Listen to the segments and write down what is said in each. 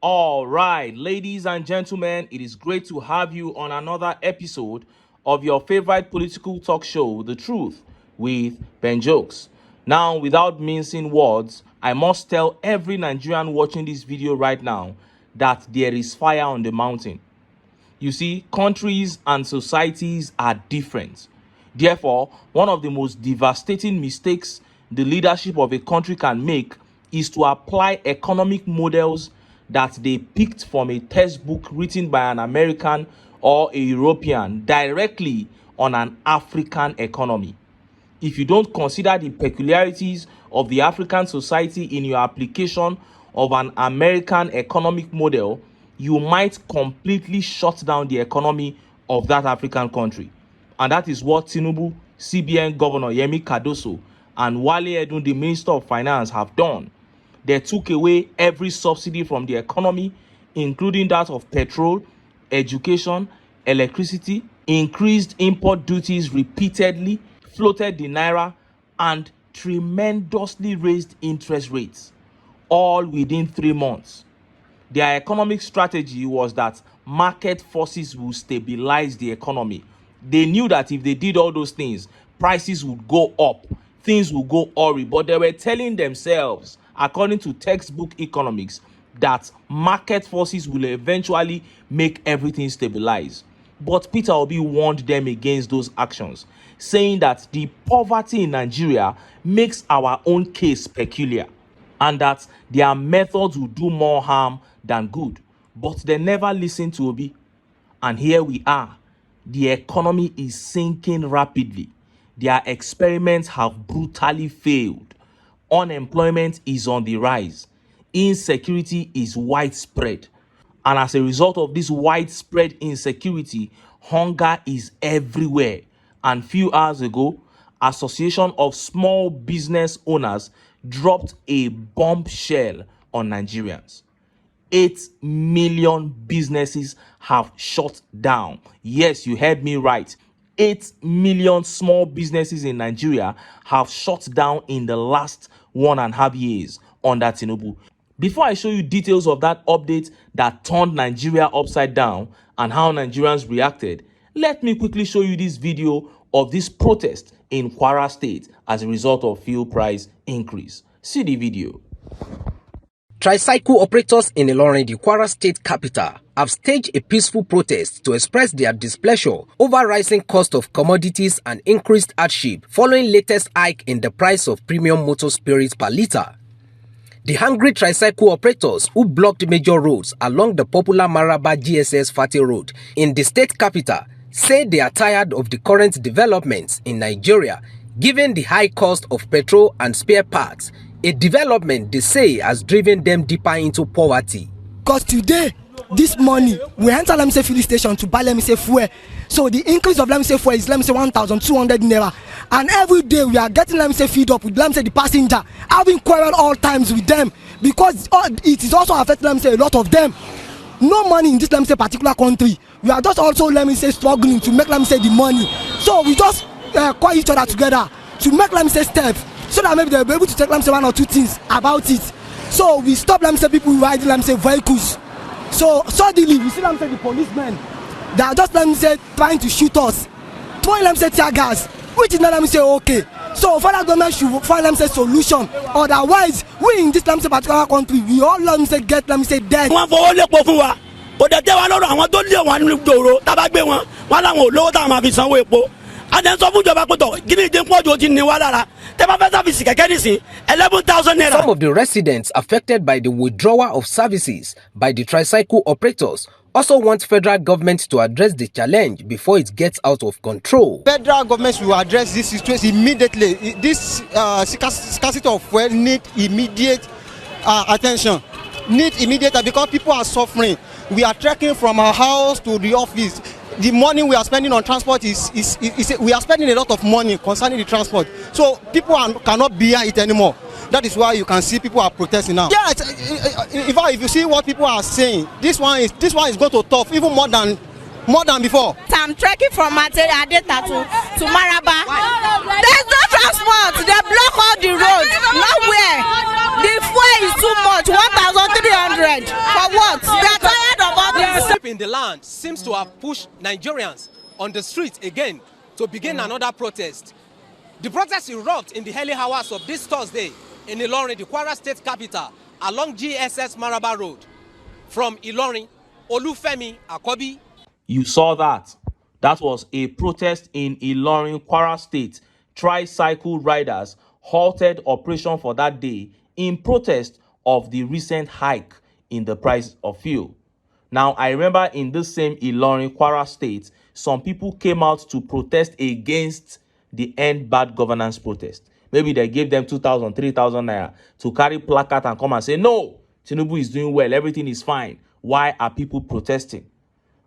All right, ladies and gentlemen, it is great to have you on another episode of your favorite political talk show, The Truth, with Ben Jokes. Now, without mincing words, I must tell every Nigerian watching this video right now that there is fire on the mountain. You see, countries and societies are different. Therefore, one of the most devastating mistakes the leadership of a country can make is to apply economic models that they picked from a textbook written by an American or a European directly on an African economy. If you don't consider the peculiarities of the African society in your application of an American economic model, you might completely shut down the economy of that African country. And that is what TINUBU, CBN Governor Yemi Cardoso, and Wale Edun, the Minister of Finance, have done. They took away every subsidy from the economy, including that of petrol, education, electricity, increased import duties repeatedly, floated the naira, and tremendously raised interest rates, all within 3 months. Their economic strategy was that market forces will stabilize the economy. They knew that if they did all those things, prices would go up, things would go awry, but they were telling themselves, according to textbook economics, that market forces will eventually make everything stabilize. But Peter Obi warned them against those actions, saying that the poverty in Nigeria makes our own case peculiar, and that their methods will do more harm than good. But they never listened to Obi. And here we are. The economy is sinking rapidly. Their experiments have brutally failed. Unemployment is on the rise. Insecurity is widespread. And as a result of this widespread insecurity, hunger is everywhere. And few hours ago, Association of Small Business Owners dropped a bombshell on Nigerians. 8 million businesses have shut down. Yes, you heard me right. 8 million small businesses in Nigeria have shut down in the last 1.5 years under TINUBU. Before I show you details of that update that turned Nigeria upside down and how Nigerians reacted, let me quickly show you this video of this protest in Kwara State as a result of fuel price increase. See the video. Tricycle operators in Ilorin, the Kwara State capital, have staged a peaceful protest to express their displeasure over rising cost of commodities and increased hardship following latest hike in the price of premium motor spirits per litre. The hungry tricycle operators who blocked major roads along the popular Maraba GSS Fati Road in the state capital say they are tired of the current developments in Nigeria given the high cost of petrol and spare parts, a development they say has driven them deeper into poverty. Because today, this money, we enter filling station to buy fuel. So the increase of fuel is 1,200 naira. And every day we are getting feed up with the passenger, having quarrel all times with them because it is also affecting a lot of them. No money in this particular country. We are just also struggling to make the money. So we just call each other together to make steps, so that maybe they'll be able to take 1 or 2 things about it. So we stop people riding vehicles. So suddenly we see the policemen. They are just trying to shoot us, throwing tear gas, which is not okay. So federal government should find solution. Otherwise, we in this particular country, we all get dead. And then some of the residents affected by the withdrawal of services by the tricycle operators also want federal government to address the challenge before it gets out of control. Federal government will address this situation immediately. This scarcity of fuel need immediate attention. Need immediate, because people are suffering. We are trekking from our house to the office. The money we are spending on transport is we are spending a lot of money concerning the transport. So people cannot bear it anymore. That is why you can see people are protesting now. Yeah, in fact, if you see what people are saying, this one is going to tough even more than before. I'm trekking from Adeta to Maraba. There's no transport. They block all the road. Nowhere. The fuel is too much. 1,300 for what? They are tired of all this. The sleep in the land seems to have pushed Nigerians on the streets again to begin another protest. The protest erupted in the early hours of this Thursday in Ilorin, the Kwara State capital, along GSS Maraba Road. From Ilorin, Olufemi Akobi. You saw that. That was a protest in Ilorin, Kwara State. Tricycle riders halted operation for that day in protest of the recent hike in the price of fuel. Now, I remember in this same Ilorin, Kwara State, some people came out to protest against the End Bad Governance protest. Maybe they gave them 2,000, 3,000 naira to carry placard and come and say, no, TINUBU is doing well, everything is fine. Why are people protesting?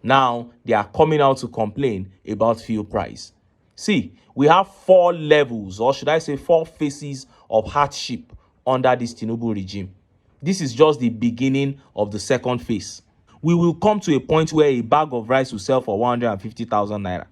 Now, they are coming out to complain about fuel price. See, we have 4 levels, or should I say 4 phases of hardship under this TINUBU regime. This is just the beginning of the second phase. We will come to a point where a bag of rice will sell for 150,000 naira.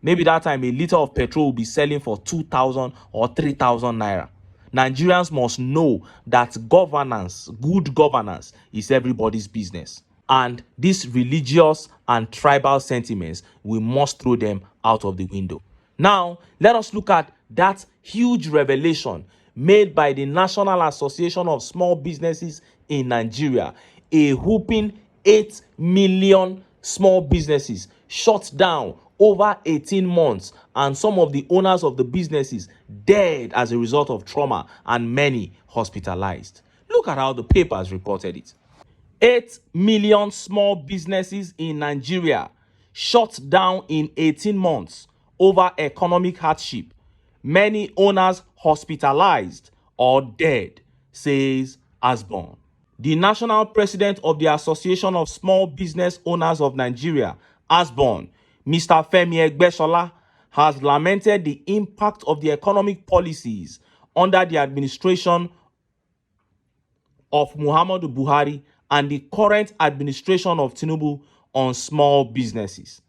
Maybe that time a liter of petrol will be selling for 2,000 or 3,000 naira. Nigerians must know that governance, good governance, is everybody's business. And these religious and tribal sentiments, we must throw them out of the window. Now, let us look at that huge revelation made by the National Association of Small Businesses in Nigeria. A whooping 8 million small businesses shut down over 18 months, and some of the owners of the businesses dead as a result of trauma, and many hospitalized. Look at how the papers reported it. 8 million small businesses in Nigeria shut down in 18 months over economic hardship. Many owners hospitalized or dead, says Asborn. The national president of the Association of Small Business Owners of Nigeria, Asborn, Mr. Femi Egbesola, has lamented the impact of the economic policies under the administration of Muhammadu Buhari and the current administration of TINUBU on small businesses.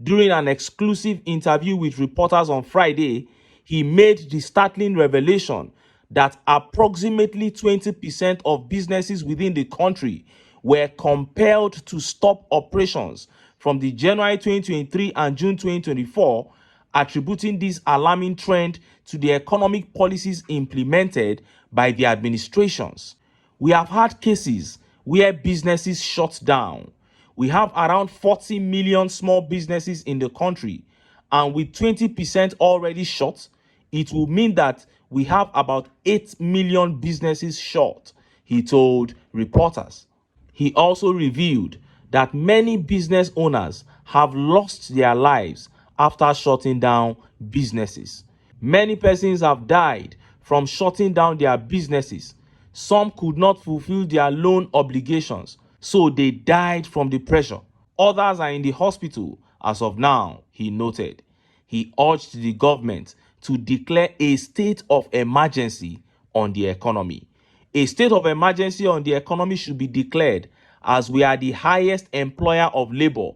During an exclusive interview with reporters on Friday, he made the startling revelation that approximately 20% of businesses within the country were compelled to stop operations from the January 2023 and June 2024, attributing this alarming trend to the economic policies implemented by the administrations. We have had cases where businesses shut down. We have around 40 million small businesses in the country, and with 20% already shut, it will mean that we have about 8 million businesses shut, he told reporters. He also revealed that many business owners have lost their lives after shutting down businesses. Many persons have died from shutting down their businesses. Some could not fulfill their loan obligations, so they died from the pressure. Others are in the hospital as of now, he noted. He urged the government to declare a state of emergency on the economy. A state of emergency on the economy should be declared, as we are the highest employer of labor,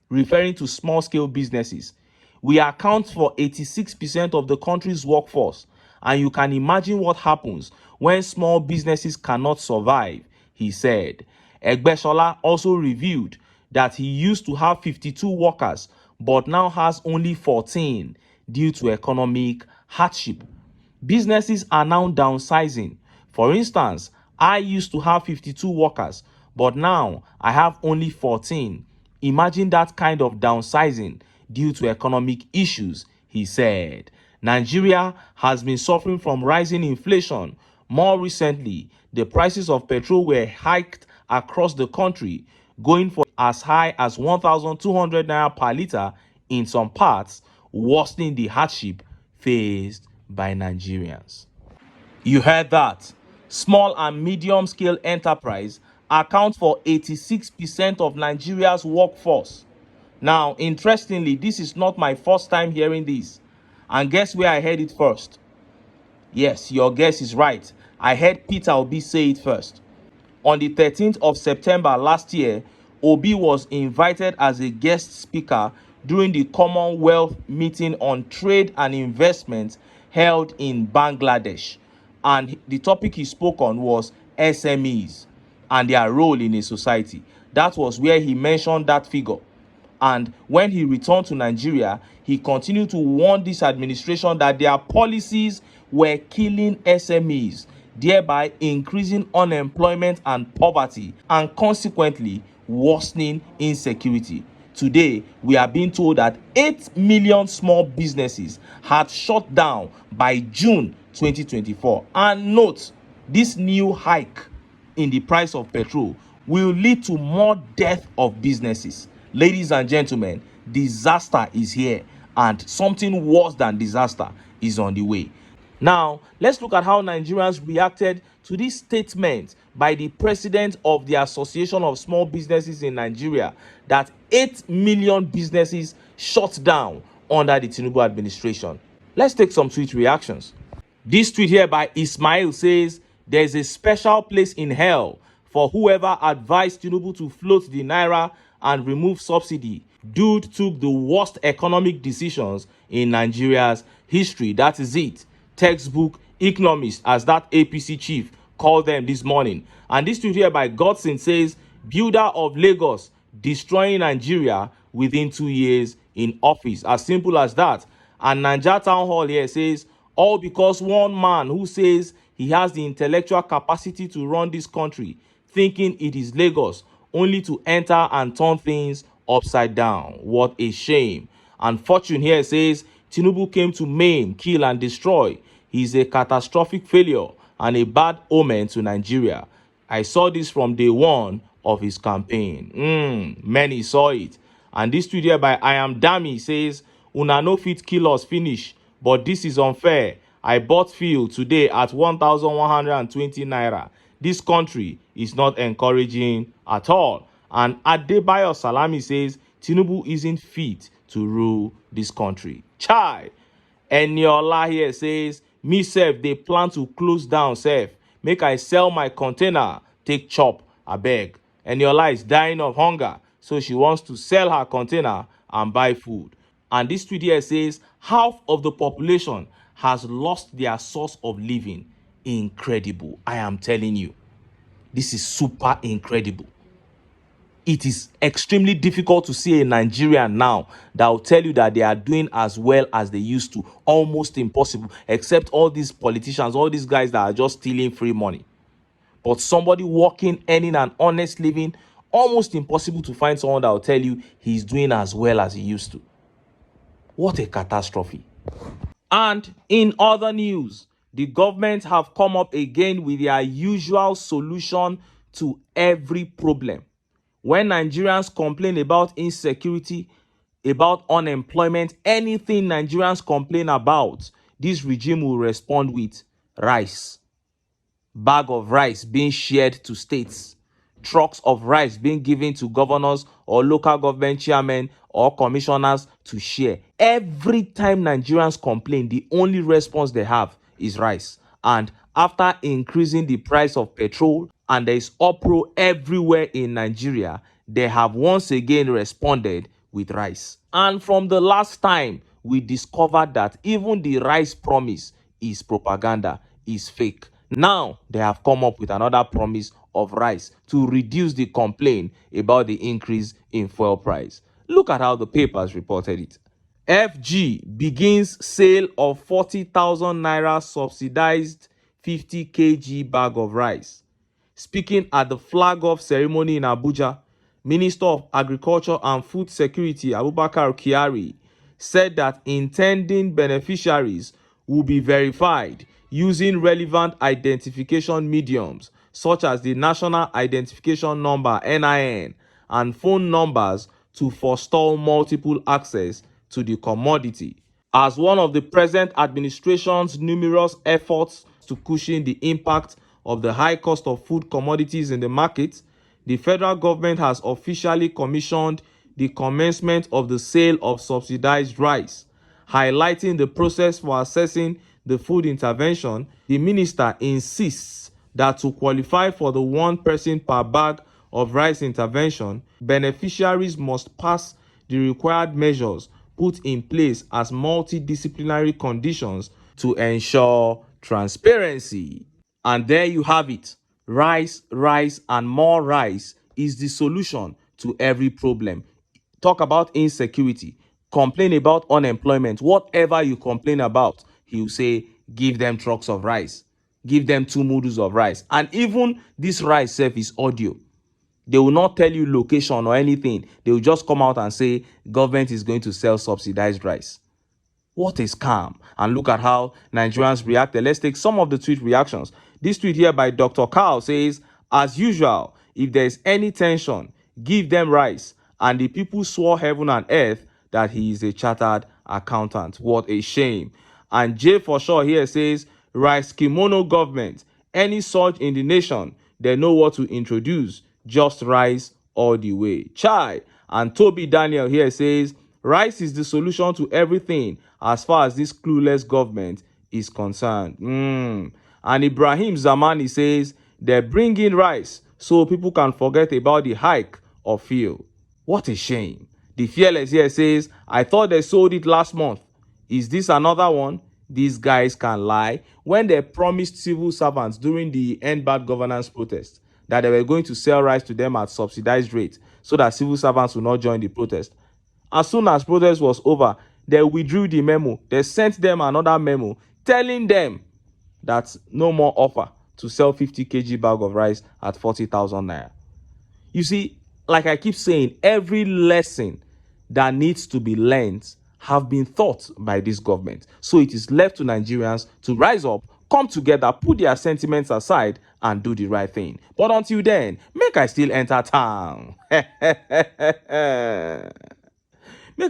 referring to small-scale businesses. We account for 86% of the country's workforce, and you can imagine what happens when small businesses cannot survive, he said. Egbesola also revealed that he used to have 52 workers, but now has only 14 due to economic hardship. Businesses are now downsizing. For instance, I used to have 52 workers, but now I have only 14. Imagine that kind of downsizing due to economic issues, he said. Nigeria has been suffering from rising inflation. More recently, the prices of petrol were hiked across the country, going for as high as 1,200 naira per liter in some parts, worsening the hardship faced by Nigerians. You heard that. Small and medium-scale enterprise account for 86% of Nigeria's workforce. Now, interestingly, this is not my first time hearing this. And guess where I heard it first? Yes, your guess is right. I heard Peter Obi say it first. On the 13th of September last year, Obi was invited as a guest speaker during the Commonwealth meeting on trade and investment held in Bangladesh. And the topic he spoke on was SMEs and their role in a society. That was where he mentioned that figure. And when he returned to Nigeria, he continued to warn this administration that their policies were killing SMEs, thereby increasing unemployment and poverty, and consequently worsening insecurity. Today, we are being told that 8 million small businesses had shut down by June 2024. And note, this new hike in the price of petrol will lead to more death of businesses. Ladies and gentlemen, disaster is here, and something worse than disaster is on the way. Now, let's look at how Nigerians reacted to this statement by the president of the Association of Small Businesses in Nigeria that 8 million businesses shut down under the TINUBU administration. Let's take some tweet reactions. This tweet here by Ismail says, "There's a special place in hell for whoever advised TINUBU to float the naira and remove subsidy. Dude took the worst economic decisions in Nigeria's history." That is it. Textbook economists, as that APC chief called them this morning. And this tweet here by Godson says, "Builder of Lagos destroying Nigeria within 2 years in office." As simple as that. And Naija Town Hall here says, "All because one man who says he has the intellectual capacity to run this country, thinking it is Lagos, only to enter and turn things upside down. What a shame." And Fortune here says, "TINUBU came to maim, kill and destroy. He's a catastrophic failure and a bad omen to Nigeria. I saw this from day one of his campaign." Many saw it. And this tweet here by I Am Dami says, "Una no fit kill us finish, but this is unfair. I bought fuel today at 1,120 naira. This country is not encouraging at all." And Adebayo Salami says, "TINUBU isn't fit to rule this country." Chai. Eniola here says, "Me sef, they plan to close down sef. Make I sell my container, take chop, abeg." Eniola is dying of hunger, so she wants to sell her container and buy food. And this tweet here says, "Half of the population has lost their source of living." Incredible. I am telling you. This is super incredible. It is extremely difficult to see a Nigerian now that will tell you that they are doing as well as they used to. Almost impossible, except all these politicians, all these guys that are just stealing free money. But somebody working, earning an honest living, almost impossible to find someone that will tell you he's doing as well as he used to. What a catastrophe. And in other news, the government have come up again with their usual solution to every problem. When Nigerians complain about insecurity, about unemployment, anything Nigerians complain about, this regime will respond with rice. Bag of rice being shared to states. Trucks of rice being given to governors or local government chairmen or commissioners to share. Every time Nigerians complain, the only response they have is rice. And after increasing the price of petrol, and there is uproar everywhere in Nigeria, they have once again responded with rice. And from the last time, we discovered that even the rice promise is propaganda, is fake. Now, they have come up with another promise of rice to reduce the complaint about the increase in fuel price. Look at how the papers reported it. FG begins sale of 40,000 naira subsidized 50 kg bag of rice. Speaking at the flag-off ceremony in Abuja, Minister of Agriculture and Food Security Abubakar Kyari said that intending beneficiaries will be verified using relevant identification mediums such as the National Identification Number (NIN) and phone numbers to forestall multiple access to the commodity. As one of the present administration's numerous efforts to cushion the impact of the high cost of food commodities in the market, the federal government has officially commissioned the commencement of the sale of subsidized rice. Highlighting the process for assessing the food intervention, the minister insists that to qualify for the 1 person per bag of rice intervention, beneficiaries must pass the required measures put in place as multidisciplinary conditions to ensure transparency. And there you have it. rice, rice, and more rice is the solution to every problem. Talk about insecurity, complain about unemployment, whatever you complain about, he will say, give them trucks of rice, give them 2 noodles of rice. And even this rice self is audio. They will not tell you location or anything. They will just come out and say government is going to sell subsidized rice. What a scam. And look at how Nigerians reacted. Let's take some of the tweet reactions. This tweet here by Dr. Carl says, as usual, if there is any tension, give them rice. And the people swore heaven and earth that he is a chartered accountant. What a shame. And J for sure here says, rice kimono government. Any surge in the nation, they know what to introduce. Just rice all the way. Chai. And Toby Daniel here says, rice is the solution to everything as far as this clueless government is concerned. And Ibrahim Zamani says, they're bringing rice so people can forget about the hike of fuel. What a shame. The Fearless here says, I thought they sold it last month. Is this another one? These guys can lie. When they promised civil servants during the End Bad Governance protest that they were going to sell rice to them at subsidized rate so that civil servants would not join the protest. As soon as protest was over, they withdrew the memo. They sent them another memo telling them that no more offer to sell 50 kg bag of rice at 40,000 naira. You see, like I keep saying, every lesson that needs to be learned have been taught by this government. So it is left to Nigerians to rise up, come together, put their sentiments aside, and do the right thing. But until then, make I still enter town. Make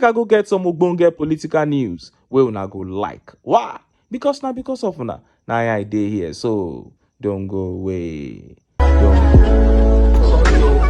I go get some ogbonge political news wey una go like. Why? Because of una. Na I dey here, so don't go away. Don't go.